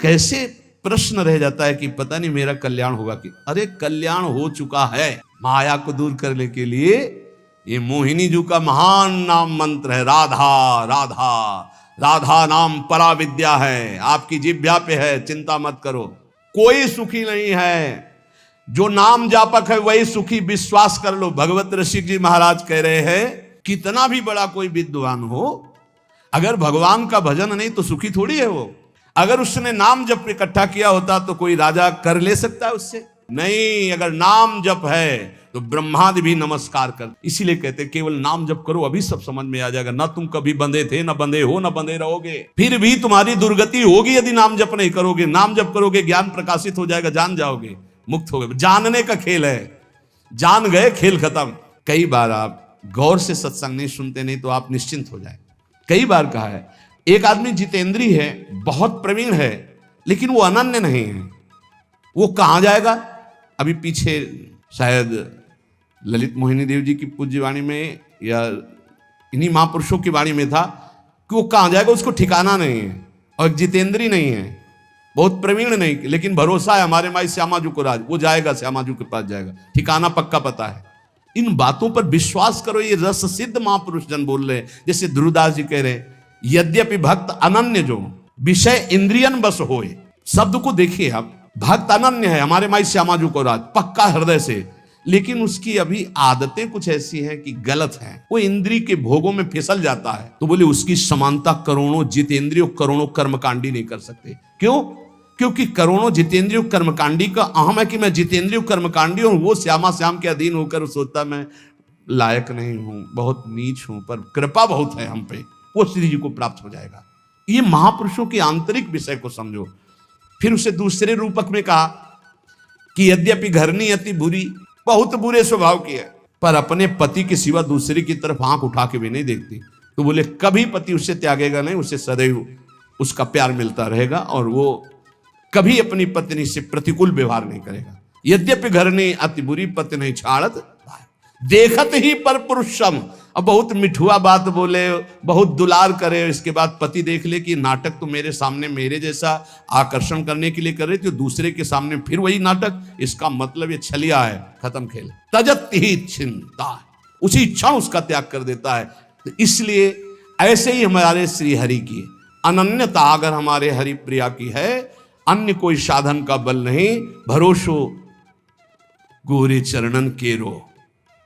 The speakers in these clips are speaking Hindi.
कैसे प्रश्न रह जाता है कि पता नहीं मेरा कल्याण होगा कि अरे कल्याण हो चुका है। माया को दूर करने के लिए ये मोहिनी जी का महान नाम मंत्र है, राधा राधा। राधा नाम परा विद्या है, आपकी जिह्वा पे है, चिंता मत करो। कोई सुखी नहीं है, जो नाम जापक है वही सुखी, विश्वास कर लो। भगवत ऋषि जी महाराज कह रहे हैं, कितना भी बड़ा कोई विद्वान हो, अगर भगवान का भजन नहीं तो सुखी थोड़ी है वो। अगर उसने नाम जप इकट्ठा किया होता तो कोई राजा कर ले सकता है उससे? नहीं, अगर नाम जप है तो ब्रह्मादि भी नमस्कार कर। इसीलिए कहते केवल नाम जप करो, अभी सब समझ में आ जाएगा। ना तुम कभी बंधे थे, ना बंधे हो, ना बंधे रहोगे। फिर भी तुम्हारी दुर्गति होगी यदि नाम जप नहीं करोगे। नाम जप करोगे, ज्ञान प्रकाशित हो जाएगा, जान जाओगे, मुक्त हो गए। जानने का खेल है, जान गए खेल खत्म। कई बार आप गौर से सत्संग नहीं सुनते, नहीं तो आप निश्चिंत हो जाए। कई बार कहा है, एक आदमी जितेंद्री है, बहुत प्रवीण है, लेकिन वो अनन्य नहीं है। वो कहां जाएगा? अभी पीछे शायद ललित मोहिनी देव जी की पूज्य वाणी में या इन्हीं महापुरुषों की वाणी में था कि वो कहां जाएगा उसको ठिकाना नहीं है। और जितेंद्री नहीं है, बहुत प्रवीण नहीं, लेकिन भरोसा है हमारे माई श्यामाजू को राज, वो जाएगा, श्यामाजू के पास जाएगा, ठिकाना पक्का पता है। इन बातों पर विश्वास करो, ये रस सिद्ध महापुरुष जन बोल रहे हैं। जैसे ध्रुवदास जी कह रहे हैं, यद्यपि भक्त अनन्य जो विषय इंद्रियन बस होए। शब्द को देखिए आप, भक्त अनन्य है हमारे माई श्यामाजू को राज, पक्का हृदय से, लेकिन उसकी अभी आदतें कुछ ऐसी हैं कि गलत हैं, वो इंद्रिय के भोगों में फिसल जाता है। तो बोले उसकी समानता करोड़ों जितेंद्रियों करोड़ों कर्मकांडी नहीं कर सकते। क्यों? क्योंकि करोड़ों जितेंद्रियों कर्मकांडी का अहम है कि मैं जितेंद्रियों कर्मकांडी हूं, वो श्यामा श्याम के अधीन होकर सोचता मैं लायक नहीं हूं, बहुत नीच हूं, पर कृपा बहुत है हम पे, वो श्री जी को प्राप्त हो जाएगा। ये महापुरुषों के आंतरिक विषय को समझो। फिर उसे दूसरे रूपक में कहा कि यद्यपि घरनी अति बुरी, बहुत बुरे स्वभाव की है, पर अपने पति के सिवा दूसरे की तरफ आंख उठा के भी नहीं देखती। तो बोले कभी पति उससे त्यागेगा नहीं, उससे सदैव उसका प्यार मिलता रहेगा और वो कभी अपनी पत्नी से प्रतिकूल व्यवहार नहीं करेगा। यद्यपि घरनी अति बुरी, पति नहीं छाड़त, देखत ही पर पुरुषम। अब बहुत मिठुआ बात बोले, बहुत दुलार करे, इसके बाद पति देख ले कि नाटक तो मेरे सामने मेरे जैसा आकर्षण करने के लिए कर रही थी, दूसरे के सामने फिर वही नाटक, इसका मतलब ये छलिया है, खत्म खेल। तजत ही चिंता, उसी क्षण उसका त्याग कर देता है। तो इसलिए ऐसे ही हमारे श्री हरि की अनन्यता अगर हमारे हरि प्रिया की है, अन्य कोई साधन का बल नहीं, भरोसो गोरे चरणन केरो।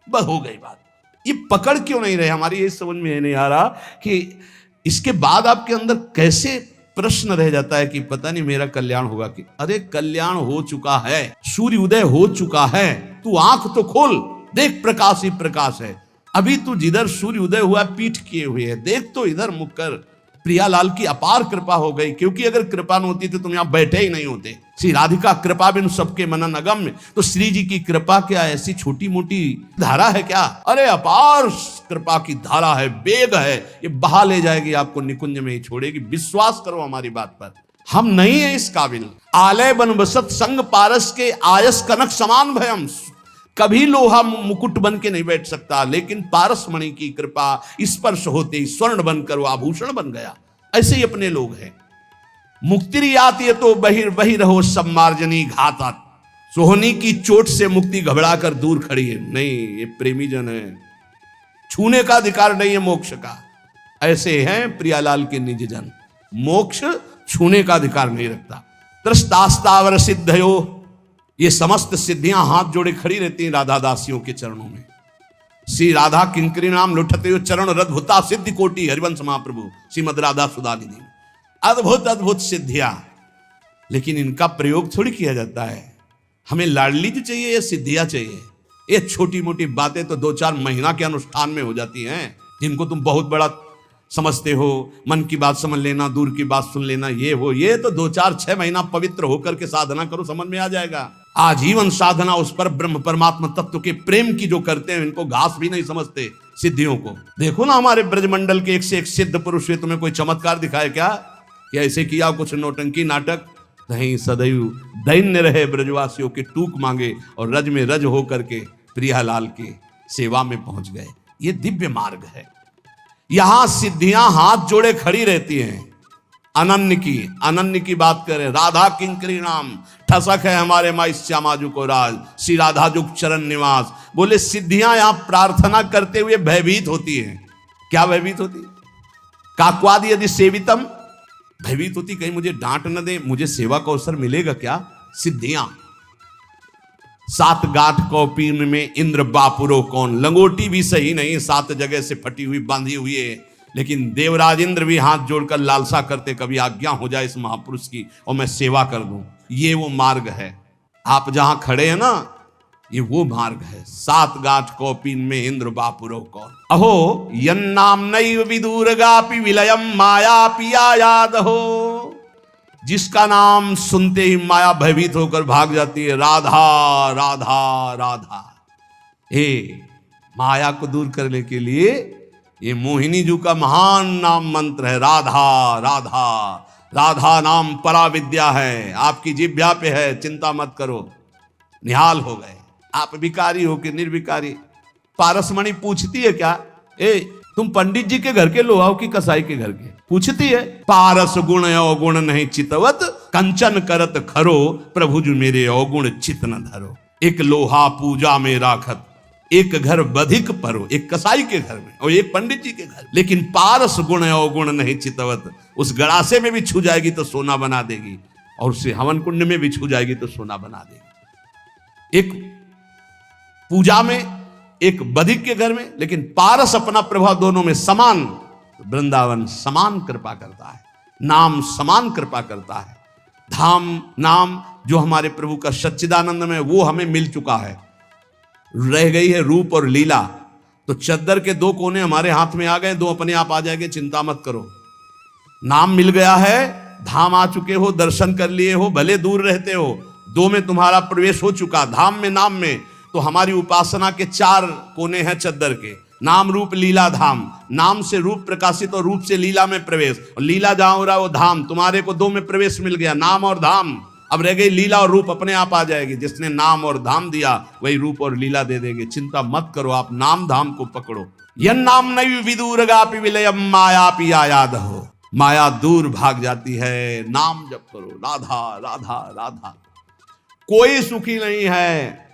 बस हो गई बात। ये पकड़ क्यों नहीं रहे हमारी, ये समझ में नहीं आ रहा कि इसके बाद आपके अंदर कैसे प्रश्न रह जाता है कि पता नहीं मेरा कल्याण होगा कि अरे कल्याण हो चुका है, सूर्य उदय हो चुका है, तू आंख तो खोल, देख प्रकाश ही प्रकाश है। अभी तू जिधर सूर्य उदय हुआ पीठ किए हुए है, देख तो इधर मुख कर। प्रियालाल की अपार कृपा हो गई, क्योंकि अगर कृपा न होती तो तुम यहां बैठे ही नहीं होते। श्री राधिका कृपा बिन सबके मनन अगम्य। तो श्री जी की कृपा क्या ऐसी छोटी मोटी धारा है क्या? अरे अपार कृपा की धारा है, वेग है, ये बहा ले जाएगी, आपको निकुंज में ही छोड़ेगी। विश्वास करो हमारी बात पर, हम नहीं है इस काबिल। आलय बन बसत संग पारस के, आयस कनक समान भयम। कभी लोहा मुकुट बन के नहीं बैठ सकता, लेकिन पारस मणि की कृपा स्पर्श होते ही स्वर्ण बनकर वो आभूषण बन गया। ऐसे ही अपने लोग हैं। मुक्तिरियात ये तो बही रहो सब मार्जनी घातात। सोहनी की चोट से मुक्ति घबरा कर दूर खड़ी है। नहीं, ये प्रेमी जन है, छूने का अधिकार नहीं है मोक्ष का। ऐसे हैं प्रियालाल के निज जन, मोक्ष छूने का अधिकार नहीं रखता। त्रस्तास्तावर सिद्धयो, ये समस्त सिद्धियां हाथ जोड़े खड़ी रहती हैं राधा दासियों के चरणों में। श्री राधा किंकरी नाम लुठते चरण रद्भुता सिद्धि कोटि, हरिवंश महाप्रभु श्रीमद राधा सुधानिधि। अद्भुत अद्भुत सिद्धियां, लेकिन इनका प्रयोग थोड़ी किया जाता है। हमें लाडली जी चाहिए या सिद्धियां चाहिए? ये छोटी मोटी बातें तो 2-4 महीना के अनुष्ठान में हो जाती हैं, जिनको तुम बहुत बड़ा समझते हो। मन की बात समझ लेना, दूर की बात सुन लेना, ये हो, ये तो 2-4-6 महीना पवित्र होकर के साधना करो, समझ में आ जाएगा। आजीवन साधना उस पर ब्रह्म परमात्मा तत्व के प्रेम की जो करते हैं, इनको घास भी नहीं समझते सिद्धियों को। देखो ना हमारे ब्रजमंडल के एक से एक सिद्ध पुरुष हुए, तुम्हें कोई चमत्कार दिखाए क्या कि ऐसे किया कुछ नौटंकी नाटक? नहीं, सदैव दैन्य रहे ब्रजवासियों के टूक मांगे और रज में रज होकर के प्रियालाल के सेवा में पहुंच गए। ये दिव्य मार्ग है। यहां सिद्धियां हाथ जोड़े खड़ी रहती हैं, अनन्य की बात करें, राधा किंकरी नाम ठसक है हमारे माई श्यामाजू को राज, श्री राधा जुग चरण निवास। बोले सिद्धियां यहां प्रार्थना करते हुए भयभीत होती है। क्या भयभीत होती? काक्वाद यदि सेवितम, भयभीत होती कहीं मुझे डांट न दे, मुझे सेवा का अवसर मिलेगा क्या? सिद्धियां 7 गांठ कौपीन में इंद्र बापुरो कौन, लंगोटी भी सही नहीं, 7 जगह से फटी हुई बांधी हुई है, लेकिन देवराज इंद्र भी हाथ जोड़कर लालसा करते कभी आज्ञा हो जाए इस महापुरुष की और मैं सेवा कर दूं। ये वो मार्ग है, आप जहां खड़े हैं ना, ये वो मार्ग है। 7 गांठ कौपीन में इंद्र बापुरो कौन, अहो यन्नाम नैव विदूरगापि विलयम माया पिया याद हो, जिसका नाम सुनते ही माया भयभीत होकर भाग जाती है। राधा राधा राधा। हे, माया को दूर करने के लिए ये मोहिनी जी का महान नाम मंत्र है, राधा राधा। राधा नाम परा विद्या है, आपकी जिह्वा पे है, चिंता मत करो। निहाल हो गए आप, भिखारी हो कि निर्विकारी। पारसमणि पूछती है क्या, ए तुम पंडित जी के घर के लोहाओ की कसाई के घर के? पूछती है। पारस गुण अवगुण नहीं चितवत, कंचन करत खरो, प्रभु जी मेरे अवगुण चित न धरो। एक लोहा पूजा में राखत, एक घर बधिक परो, एक कसाई के घर में और एक पंडित जी के घर। लेकिन पारस गुण अवगुण नहीं चितवत, उस गड़ासे में भी छू जाएगी तो सोना बना देगी, और उसे हवन कुंड में भी छू जाएगी तो सोना बना देगी। एक पूजा में, एक बधिक के घर में, लेकिन पारस अपना प्रभाव दोनों में समान। वृंदावन समान कृपा करता है, नाम समान कृपा करता है। धाम नाम जो हमारे प्रभु का सच्चिदानंद में, वो हमें मिल चुका है। रह गई है रूप और लीला। तो चद्दर के 2 कोने हमारे हाथ में आ गए, 2 अपने आप आ जाएंगे, चिंता मत करो। नाम मिल गया है, धाम आ चुके हो, दर्शन कर लिए हो, भले दूर रहते हो, 2 में तुम्हारा प्रवेश हो चुका, धाम में नाम में। तो हमारी उपासना के 4 कोने हैं चद्दर के, नाम रूप लीला धाम। नाम से रूप प्रकाशित और रूप से लीला में प्रवेश, और लीला जहां हो रहा है वो धाम। तुम्हारे को 2 में प्रवेश मिल गया, नाम और धाम। अब रह गई लीला और रूप, अपने आप आ जाएगी। जिसने नाम और धाम दिया वही रूप और लीला दे देंगे, चिंता मत करो, आप नाम धाम को पकड़ो। यन नाम नहीं विदूरगापि विलयम माया पिया याद हो, माया दूर भाग जाती है, नाम जप करो, राधा राधा राधा। कोई सुखी नहीं है,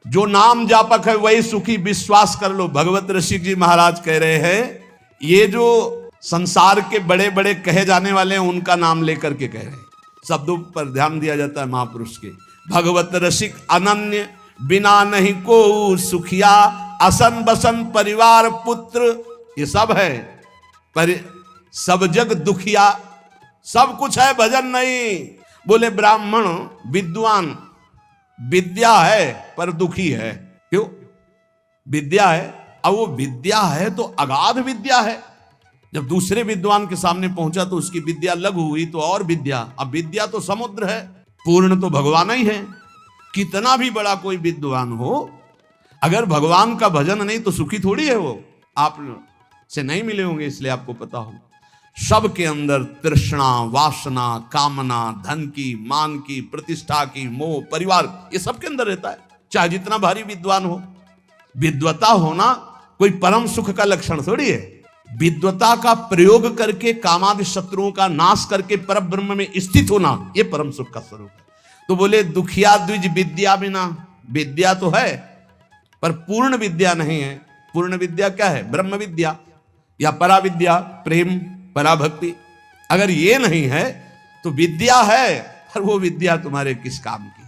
जो नाम जापक है वही सुखी, विश्वास कर लो। भगवत ऋषि जी महाराज कह रहे हैं, ये जो संसार के बड़े बड़े कहे जाने वाले हैं उनका नाम लेकर के कह रहे हैं, शब्दों पर ध्यान दिया जाता है महापुरुष के। भगवत रसिक अनन्य बिना नहीं को सुखिया, असन बसन परिवार पुत्र, ये सब है, पर सब जग दुखिया। सब कुछ है, भजन नहीं। बोले ब्राह्मण विद्वान, विद्या है पर दुखी है। क्यों? विद्या है, अब वो विद्या है तो अगाध विद्या है। जब दूसरे विद्वान के सामने पहुंचा तो उसकी विद्या लघु हुई, तो और विद्या। अब विद्या तो समुद्र है, पूर्ण तो भगवान ही है। कितना भी बड़ा कोई विद्वान हो, अगर भगवान का भजन नहीं तो सुखी थोड़ी है वो। आप से नहीं मिले होंगे इसलिए आपको पता हो। सबके अंदर तृष्णा, वासना, कामना, धन की, मान की, प्रतिष्ठा की, मोह, परिवार, ये सबके अंदर रहता है, चाहे जितना भारी विद्वान हो। विद्वता होना कोई परम सुख का लक्षण थोड़ी है। विद्वता का प्रयोग करके कामादि शत्रुओं का नाश करके पर ब्रह्म में स्थित होना, ये परम सुख का स्वरूप है। तो बोले दुखिया द्विज विद्या बिना, विद्या तो है पर पूर्ण विद्या नहीं है। पूर्ण विद्या क्या है? ब्रह्म विद्या या परा विद्या, प्रेम, पराभक्ति। अगर ये नहीं है तो विद्या है पर वो विद्या तुम्हारे किस काम की?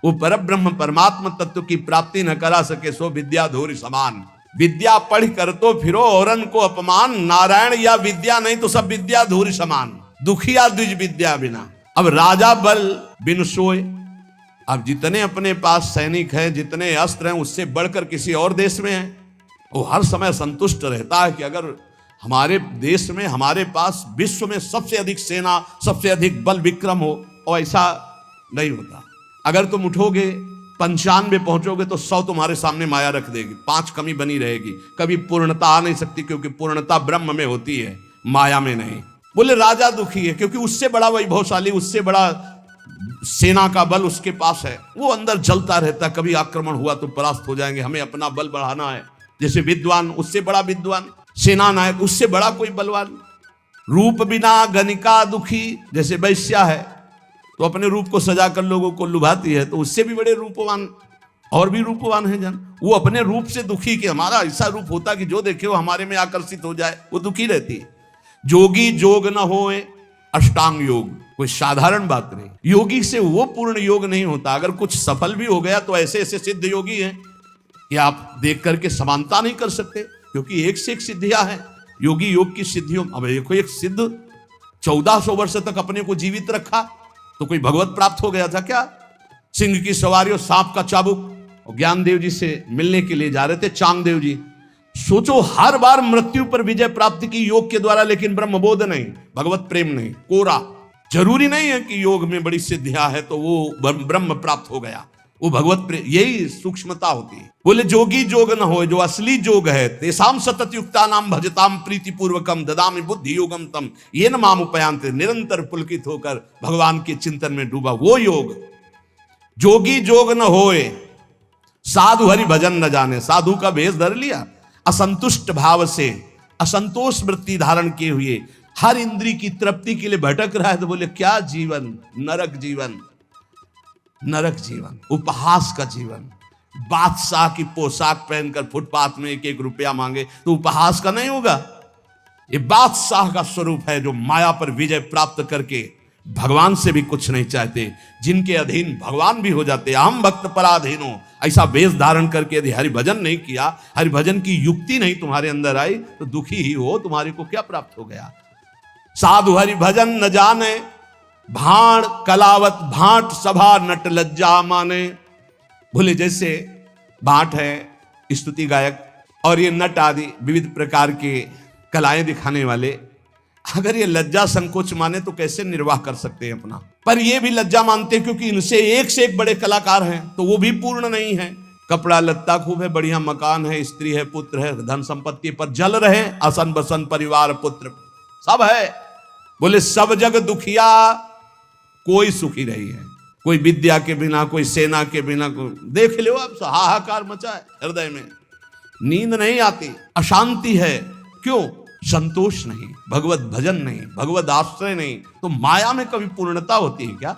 वो परब्रह्म परमात्मा तत्व की प्राप्ति न करा सके सो विद्या धूरि समान। विद्या पढ़ कर तो फिरो औरन को अपमान, नारायण या विद्या नहीं तो सब विद्या धूरि समान। दुखिया द्विज विद्या बिना। अब राजा बल बिन सोए। अब जितने अपने पास सैनिक हैं, जितने अस्त्र हैं, उससे बढ़कर किसी और देश में है, वो हर समय संतुष्ट रहता है कि अगर हमारे देश में, हमारे पास विश्व में सबसे अधिक सेना, सबसे अधिक बल विक्रम हो। और ऐसा नहीं होता। अगर तुम उठोगे 95 पहुंचोगे तो 100 तुम्हारे सामने माया रख देगी, 5 कमी बनी रहेगी। कभी पूर्णता आ नहीं सकती, क्योंकि पूर्णता ब्रह्म में होती है, माया में नहीं। बोले राजा दुखी है क्योंकि उससे बड़ा वैभवशाली, उससे बड़ा सेना का बल उसके पास है। वो अंदर जलता रहता, कभी आक्रमण हुआ तो परास्त हो जाएंगे, हमें अपना बल बढ़ाना है। जैसे विद्वान, उससे बड़ा विद्वान, सेना नायक, उससे बड़ा कोई बलवान। रूप बिना गनिका दुखी, जैसे वैश्या है तो अपने रूप को सजाकर लोगों को लुभाती है, तो उससे भी बड़े रूपवान और भी रूपवान है जन, वो अपने रूप से दुखी, कि हमारा ऐसा रूप होता कि जो देखे वो हमारे में आकर्षित हो जाए, वो दुखी रहती है। जोगी जोग न होए अष्टांग योग, कोई साधारण बात नहीं। योगी से वो पूर्ण योग नहीं होता। अगर कुछ सफल भी हो गया तो ऐसे ऐसे सिद्ध योगी हैं कि आप देख करके समानता नहीं कर सकते, क्योंकि एक से एक सिद्धियां हैं। योगी योग की सिद्धियों, अब देखो एक सिद्ध 1400 वर्ष तक अपने को जीवित रखा तो कोई भगवत प्राप्त हो गया था क्या? सिंह की सवारी और सांप का चाबुक, और ज्ञान देव जी से मिलने के लिए जा रहे थे चांग देव जी। सोचो, हर बार मृत्यु पर विजय प्राप्त की योग के द्वारा, लेकिन ब्रह्मबोध नहीं, भगवत प्रेम नहीं, कोरा। जरूरी नहीं है कि योग में बड़ी सिद्धियां है तो वो ब्रह्म प्राप्त हो गया, वो भगवत प्रेम, यही सूक्ष्मता होती है। बोले जोगी जोग न हो, जो असली जोग है, तेसाम सतत युक्ता नाम भजताम प्रीति पूर्वकम ददामि बुद्धि योगम तम ये न माम उपयांते, निरंतर पुलकित होकर भगवान के चिंतन में डूबा वो योग। जोगी जोग न होए साधु हरि भजन न जाने, साधु का भेष धर लिया, असंतुष्ट भाव से असंतोष वृत्ति धारण किए हुए हर इंद्री की तृप्ति के लिए भटक रहा है, तो बोले क्या जीवन, नरक जीवन, नरक जीवन, उपहास का जीवन। बादशाह की पोशाक पहनकर फुटपाथ में 1-1 रुपया मांगे तो उपहास का नहीं होगा। ये बादशाह का स्वरूप है जो माया पर विजय प्राप्त करके भगवान से भी कुछ नहीं चाहते, जिनके अधीन भगवान भी हो जाते। अहम भक्त पराधीनो, ऐसा वेश धारण करके यदि हरिभजन नहीं किया, हरिभजन की युक्ति नहीं तुम्हारे अंदर आई, तो दुखी ही हो, तुम्हारे को क्या प्राप्त हो गया। साधु हरिभजन न जाने, भाण कलावत भाट सभा नट लज्जा माने। बोले जैसे भाट है स्तुति गायक और ये नट आदि विविध प्रकार के कलाएं दिखाने वाले, अगर ये लज्जा संकोच माने तो कैसे निर्वाह कर सकते हैं अपना। पर ये भी लज्जा मानते हैं क्योंकि इनसे एक से एक बड़े कलाकार हैं, तो वो भी पूर्ण नहीं है। कपड़ा लत्ता खूब है, बढ़िया मकान है, स्त्री है, पुत्र है, धन संपत्ति पर जल रहे, असन बसन परिवार पुत्र सब है। बोले सब जग दुखिया, कोई सुखी नहीं है, कोई विद्या के बिना, कोई सेना के बिना। देख लो आप, हाहाकार मचा है हृदय में, नींद नहीं आती, अशांति है। क्यों? संतोष नहीं, भगवत भजन नहीं, भगवत आश्रय नहीं। तो माया में कभी पूर्णता होती है क्या?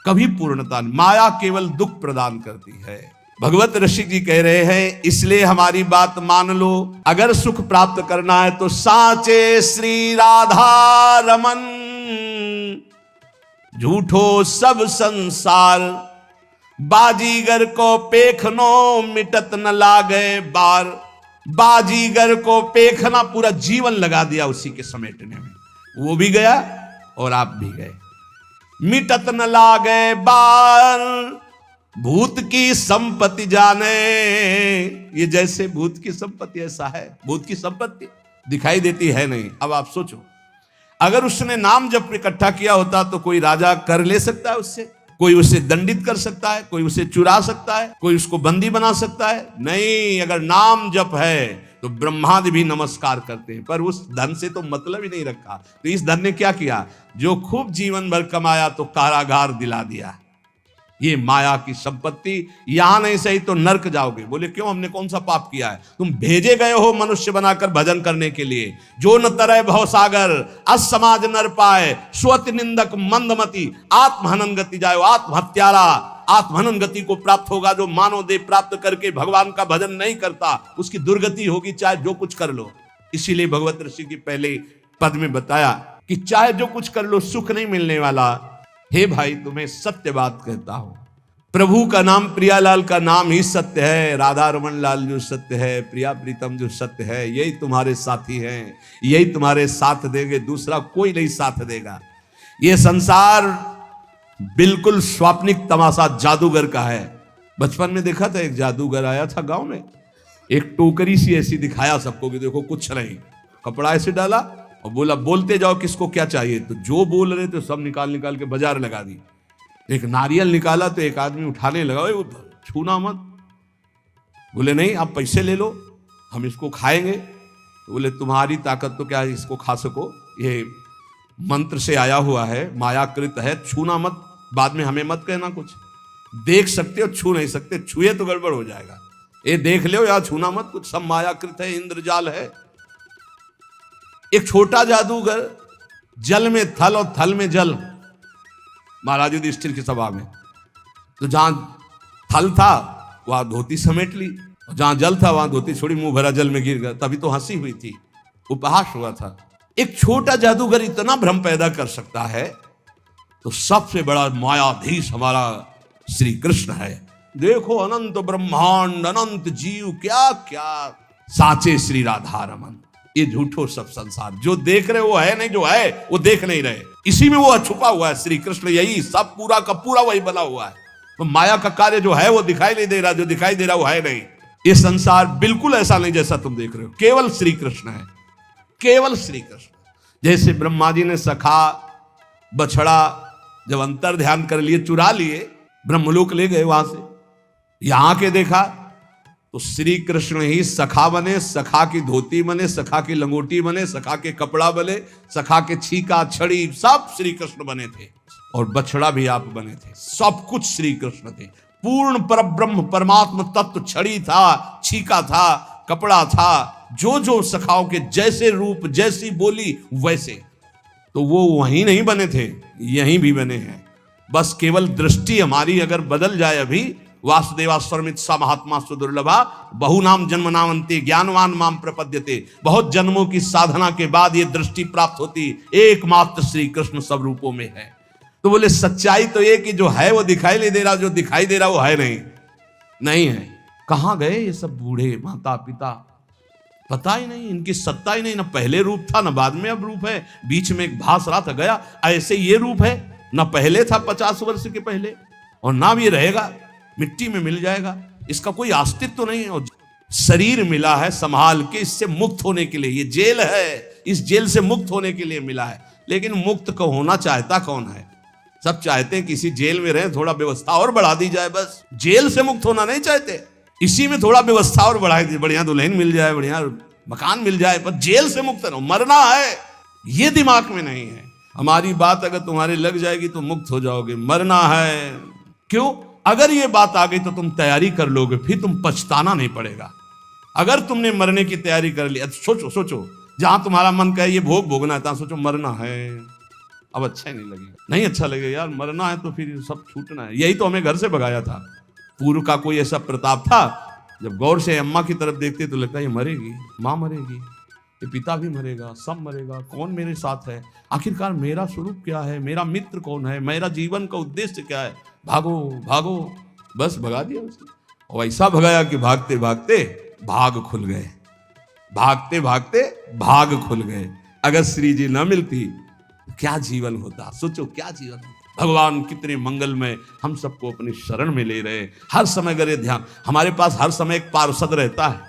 कभी पूर्णता नहीं। माया केवल दुख प्रदान करती है। भगवत ऋषि जी कह रहे हैं, इसलिए हमारी बात मान लो, अगर सुख प्राप्त करना है तो साचे श्री राधा रमन, झूठो सब संसार, बाजीगर को पेखनो मिटत न लागे बार। बाजीगर को पेखना, पूरा जीवन लगा दिया उसी के समेटने में, वो भी गया और आप भी गए। मिटत न लागे बार, भूत की संपत्ति जाने। ये जैसे भूत की संपत्ति ऐसा है, भूत की संपत्ति दिखाई देती है नहीं। अब आप सोचो, अगर उसने नाम जब इकट्ठा किया होता तो कोई राजा कर ले सकता है उससे, कोई उसे दंडित कर सकता है, कोई उसे चुरा सकता है, कोई उसको बंदी बना सकता है? नहीं। अगर नाम जप है तो ब्रह्मादि भी नमस्कार करते हैं, पर उस धन से तो मतलब ही नहीं रखा। तो इस धन ने क्या किया? जो खूब जीवन भर कमाया तो कारागार दिला दिया। ये माया की संपत्ति, यहां नहीं सही तो नरक जाओगे। बोले क्यों? हमने कौन सा पाप किया है? तुम भेजे गए हो मनुष्य बनाकर भजन करने के लिए। जो न तरह भवसागर, असमाज नर पाए, स्वति निंदक मंदमति, आत्महनन गति जायो। आत्महत्यारा आत्महनन गति को प्राप्त होगा जो मानव देह प्राप्त करके भगवान का भजन नहीं करता, उसकी दुर्गति होगी, चाहे जो कुछ कर लो। इसीलिए भगवत ऋषि की पहले पद में बताया कि चाहे जो कुछ कर लो सुख नहीं मिलने वाला। हे भाई, तुम्हें सत्य बात कहता हूं, प्रभु का नाम, प्रियालाल का नाम ही सत्य है। राधा रमन लाल जो सत्य है, प्रिया प्रीतम जो सत्य है, यही तुम्हारे साथी हैं, यही तुम्हारे साथ देंगे, दूसरा कोई नहीं साथ देगा। ये संसार बिल्कुल स्वाप्निक तमाशा जादूगर का है। बचपन में देखा था, एक जादूगर आया था गांव में, एक टोकरी सी ऐसी दिखाया सबको कि देखो कुछ नहीं, कपड़ा ऐसे डाला और बोला बोलते जाओ किसको क्या चाहिए। तो जो बोल रहे थे सब निकाल निकाल के बाजार लगा दी। एक नारियल निकाला तो एक आदमी उठाने लगा, वो छूना मत। बोले नहीं, आप पैसे ले लो, हम इसको खाएंगे। तो बोले तुम्हारी ताकत तो क्या है इसको खा सको, ये मंत्र से आया हुआ है, मायाकृत है, छूना मत, बाद में हमें मत कहना कुछ। देख सकते हो, छू नहीं सकते, छुए तो गड़बड़ हो जाएगा। ये देख लो या छूना मत, कुछ सब मायाकृत है, इंद्रजाल है। एक छोटा जादूगर जल में थल और थल में जल, महाराज युधिष्ठिर की सभा में, तो जहां थल था वहां धोती समेट ली, जहां जल था वहां धोती छोड़ी, मुंह भरा जल में गिर गया, तभी तो हंसी हुई थी, उपहास हुआ था। एक छोटा जादूगर इतना भ्रम पैदा कर सकता है, तो सबसे बड़ा मायाधीश हमारा श्री कृष्ण है। देखो अनंत ब्रह्मांड, अनंत जीव, क्या क्या साचे श्री राधा रमन। ये झूठो सब संसार, जो देख रहे वो है नहीं, जो है वो देख नहीं रहे, इसी में वो छुपा हुआ है श्री कृष्ण, यही सब पूरा का पूरा वही बना हुआ है। तो माया का कार्य जो है वो दिखाई नहीं दे रहा, जो दिखाई दे रहा वो है नहीं। ये संसार बिल्कुल ऐसा नहीं जैसा तुम देख रहे हो, केवल श्री कृष्ण है, केवल श्री कृष्ण। जैसे ब्रह्मा जी ने सखा बछड़ा जब अंतर ध्यान कर लिए, चुरा लिए, ब्रह्मलोक ले गए, वहां से यहां के देखा तो श्री कृष्ण ही सखा बने, सखा की धोती बने, सखा की लंगोटी बने, सखा के कपड़ा बने, सखा के छीका छड़ी सब श्री कृष्ण बने थे, और बछड़ा भी आप बने थे, सब कुछ श्री कृष्ण थे। पूर्ण परब्रह्म परमात्मा तत्व छड़ी था, छीका था, कपड़ा था, जो जो सखाओं के जैसे रूप जैसी बोली वैसे, तो वो वहीं नहीं बने थे, यहीं भी बने हैं। बस केवल दृष्टि हमारी अगर बदल जाए, अभी वासुदेवा स्वरमित सा महात्मा सुदुर्लभा बहु नाम जन्म नामंते ज्ञानवान माम प्रपद्यते। बहुत जन्मों की साधना के बाद ये दृष्टि प्राप्त होती, एकमात्र श्री कृष्ण सब रूपों में है। तो बोले सच्चाई तो ये कि जो है वो दिखाई नहीं दे रहा, जो दिखाई दे रहा वो है नहीं है। कहां गए ये सब बूढ़े माता पिता, पता ही नहीं, इनकी सत्ता ही नहीं, ना पहले रूप था ना बाद में अब रूप है, बीच में एक भास रहा था गया, ऐसे ये रूप है, ना पहले था 50 वर्ष के पहले, और ना भी रहेगा, मिट्टी में मिल जाएगा, इसका कोई अस्तित्व तो नहीं है। और शरीर मिला है संभाल के इससे मुक्त होने के लिए, ये जेल है, इस जेल से मुक्त होने के लिए मिला है। लेकिन मुक्त को होना चाहता कौन है? सब चाहते हैं किसी जेल में रहे, थोड़ा व्यवस्था और बढ़ा दी जाए, बस जेल से मुक्त होना नहीं चाहते, इसी में थोड़ा व्यवस्था और बढ़ा दी, बढ़िया दुल्हन मिल जाए, बढ़िया मकान मिल जाए, पर जेल से मुक्त न, मरना है ये दिमाग में नहीं है। हमारी बात अगर तुम्हारी लग जाएगी तो मुक्त हो जाओगे, मरना है क्यों? अगर ये बात आ गई तो तुम तैयारी कर लोगे, फिर तुम पछताना नहीं पड़ेगा। अगर तुमने मरने की तैयारी कर ली, सोचो जहां तुम्हारा मन कहे ये भोग भोगना है, तहां सोचो मरना है, अब अच्छा ही नहीं लगेगा, नहीं अच्छा लगेगा यार, मरना है तो फिर सब छूटना है। यही तो हमें घर से भगाया था। पूर्व का कोई ऐसा प्रताप था, जब गौर से अम्मा की तरफ देखते तो लगता है ये मरेगी, माँ मरेगी, ये पिता भी मरेगा, सब मरेगा, कौन मेरे साथ है, आखिरकार मेरा स्वरूप क्या है, मेरा मित्र कौन है, मेरा जीवन का उद्देश्य क्या है, भागो भागो, बस भगा दिया उसने। और ऐसा भगाया कि भागते भागते भाग खुल गए, भागते भागते भाग खुल गए। अगर श्री जी न मिलती क्या जीवन होता, सोचो क्या जीवन होता। भगवान कितने मंगलमय, हम सबको अपनी शरण में ले रहे, हर समय करे ध्यान, हमारे पास हर समय एक पार्षद रहता है,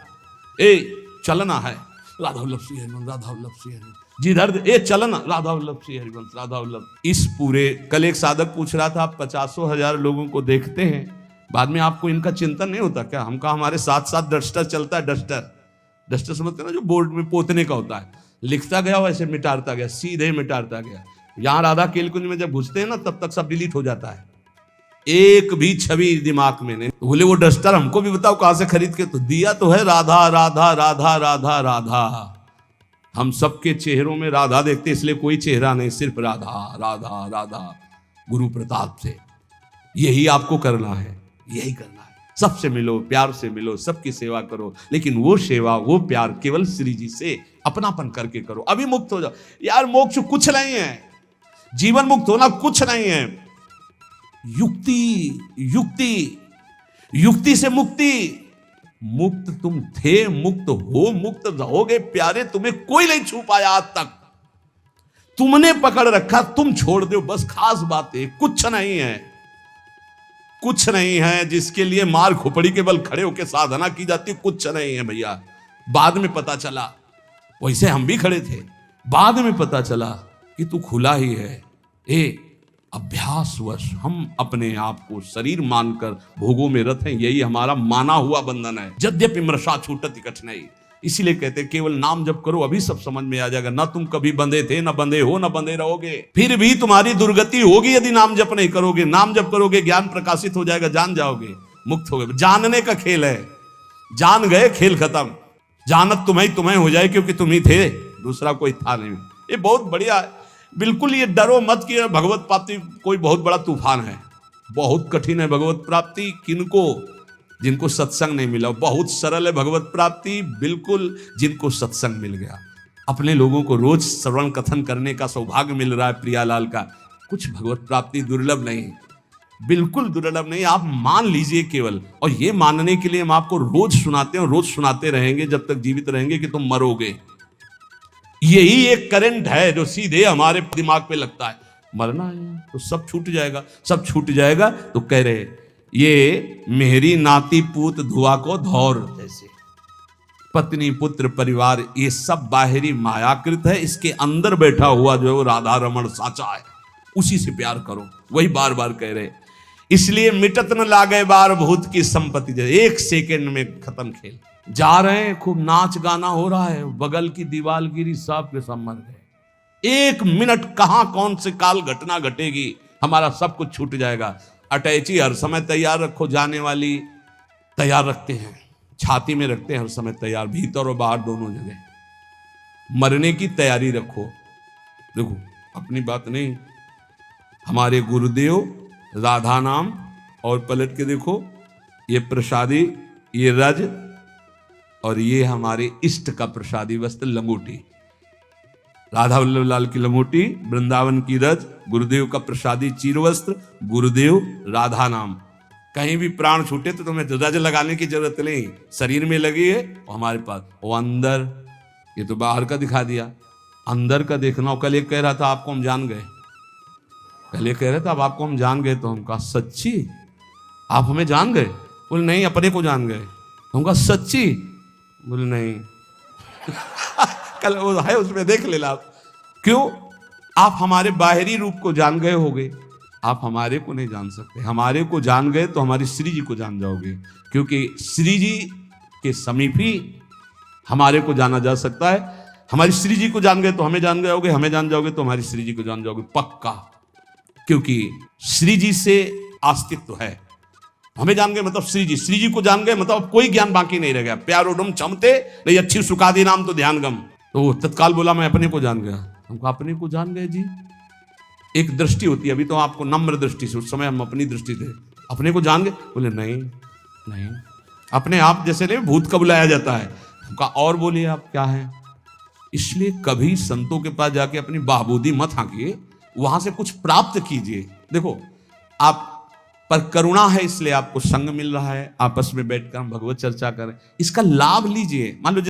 ए चलना है राधा वल्लभ श्री हरिवंश, राधा वल्लभ श्री हरिवंश, जिधर ए चलना राधा वल्लभ श्री हरिवंश, राधा वल्लभ। इस पूरे, कल एक साधक पूछ रहा था, आप 50,000 लोगों को देखते हैं, बाद में आपको इनका चिंतन नहीं होता क्या? हम कहा हमारे साथ साथ डस्टर चलता है, डस्टर समझते ना, जो बोर्ड में पोतने का होता है, लिखता गया वैसे मिटाता गया, सीधे मिटाता गया। यहां राधा केलकुंज में जब घुसते हैं ना, तब तक सब डिलीट हो जाता है, एक भी छवि दिमाग में नहीं। तो बोले वो डस्टर हमको भी बताओ कहां से खरीद के, तो दिया तो है राधा राधा राधा राधा राधा। हम सबके चेहरों में राधा देखते, इसलिए कोई चेहरा नहीं, सिर्फ राधा राधा राधा। गुरु प्रताप से यही आपको करना है, यही करना है। सबसे मिलो, प्यार से मिलो, सबकी सेवा करो, लेकिन वो सेवा वो प्यार केवल श्री जी से अपनापन करके करो, अभी मुक्त हो जाओ। यार मोक्ष कुछ नहीं है, जीवन मुक्त होना कुछ नहीं है, युक्ति युक्ति युक्ति से मुक्ति। मुक्त तुम थे, मुक्त हो, मुक्त रहोगे प्यारे, तुम्हें कोई नहीं छू पाया आज तक, तुमने पकड़ रखा, तुम छोड़ दो, बस खास बात है, कुछ नहीं है, कुछ नहीं है जिसके लिए मार खोपड़ी के बल खड़े होकर साधना की जाती, कुछ नहीं है भैया। बाद में पता चला, वैसे हम भी खड़े थे, बाद में पता चला कि तू खुला ही है। अभ्यासवश हम अपने आप को शरीर मानकर भोगों में रत हैं, यही हमारा माना हुआ बंधन है। यद्यपि मृषा छूटति कठिनाई, इसीलिए कहते हैं केवल नाम जप करो, अभी सब समझ में आ जाएगा। ना तुम कभी बंधे थे, ना बंधे हो, ना बंधे रहोगे, फिर भी तुम्हारी दुर्गति होगी यदि नाम जप नहीं करोगे। नाम जप करोगे, ज्ञान प्रकाशित हो जाएगा, जान जाओगे, मुक्त हो गए। जानने का खेल है, जान गए खेल खत्म। जानत तुम्हें हो जाए क्योंकि तुम ही थे, दूसरा कोई था नहीं। ये बहुत बढ़िया है, बिल्कुल ये डरो मत कि भगवत प्राप्ति कोई बहुत बड़ा तूफान है। बहुत कठिन है भगवत प्राप्ति, किनको? जिनको सत्संग नहीं मिला। बहुत सरल है भगवत प्राप्ति, बिल्कुल जिनको सत्संग मिल गया। अपने लोगों को रोज श्रवण कथन करने का सौभाग्य मिल रहा है प्रियालाल का। कुछ भगवत प्राप्ति दुर्लभ नहीं, बिल्कुल दुर्लभ नहीं। आप मान लीजिए केवल, और ये मानने के लिए हम आपको रोज सुनाते हैं और रोज सुनाते रहेंगे जब तक जीवित रहेंगे कि तुम मरोगे। यही एक करंट है जो सीधे हमारे दिमाग पे लगता है, मरना है तो सब छूट जाएगा, सब छूट जाएगा। तो कह रहे ये मेरी नाती पूत धुआ को धौर जैसे, पत्नी पुत्र परिवार ये सब बाहरी मायाकृत है। इसके अंदर बैठा हुआ जो है वो राधा रमण साचा है, उसी से प्यार करो। वही बार बार कह रहे, इसलिए मिटत न लागे बार भूत की संपत्ति। एक सेकंड में खत्म खेल। जा रहे हैं, खूब नाच गाना हो रहा है, बगल की दीवार गिरी, सब के सब मर गए। एक मिनट कहां कौन से काल घटना घटेगी, हमारा सब कुछ छूट जाएगा। अटैची हर समय तैयार रखो, जाने वाली तैयार रखते हैं, छाती में रखते हैं हर समय तैयार, भीतर और बाहर दोनों जगह। मरने की तैयारी रखो। देखो अपनी बात नहीं, हमारे गुरुदेव राधा नाम, और पलट के देखो ये प्रसादी, ये रज, और ये हमारे इष्ट का प्रसादी वस्त्र लंगोटी। राधा वल्लभ लाल की लंगोटी, वृंदावन की रज, गुरुदेव का प्रसादी चीर वस्त्र, गुरुदेव राधा नाम। कहीं भी प्राण छूटे तो तुम्हें रज लगाने की जरूरत नहीं, शरीर में लगी है हमारे पास। वो अंदर, ये तो बाहर का दिखा दिया, अंदर का देखना। कल एक कह रहा था आपको हम जान गए, पहले कह रहे थे अब आपको हम जान गए। तो हम कहा सच्ची आप हमें जान गए? बोले नहीं अपने को जान गए। हम कहा सच्ची? बोले नहीं कल वो है उसमें देख लेना आप। क्यों? आप हमारे बाहरी रूप को जान गए होगे, आप हमारे को नहीं जान सकते। हमारे को जान गए तो हमारी श्री जी को जान जाओगे, क्योंकि श्री जी के समीप ही हमारे को जाना जा सकता है। हमारी श्री जी को जान गए तो हमें जान जाओगे, हमें जान जाओगे तो हमारी श्री जी को जान जाओगे पक्का, क्योंकि श्री जी से अस्तित्व है। हमें जान गए मतलब श्री जी को जान गए मतलब कोई ज्ञान बाकी नहीं रह गया। प्यार उडम चमते नहीं अच्छी सुखादी नाम तो ध्यान गम। तो तत्काल बोला मैं अपने को जान गया। हमको अपने को जान गए जी, एक दृष्टि होती है, अभी तो आपको नम्र दृष्टि से, उस समय हम अपनी दृष्टि थे। अपने को जान गए? बोले नहीं नहीं, अपने आप जैसे नहीं भूत का बुलाया जाता है। हमका और बोलिए आप क्या है। इसलिए कभी संतों के पास जाके अपनी बाबूदी मत हाँकिए, वहां से कुछ प्राप्त कीजिए। देखो आप पर करुणा है इसलिए आपको संग मिल रहा है, आपस में बैठकर हम भगवत चर्चा करें, इसका लाभ लीजिए। मान लो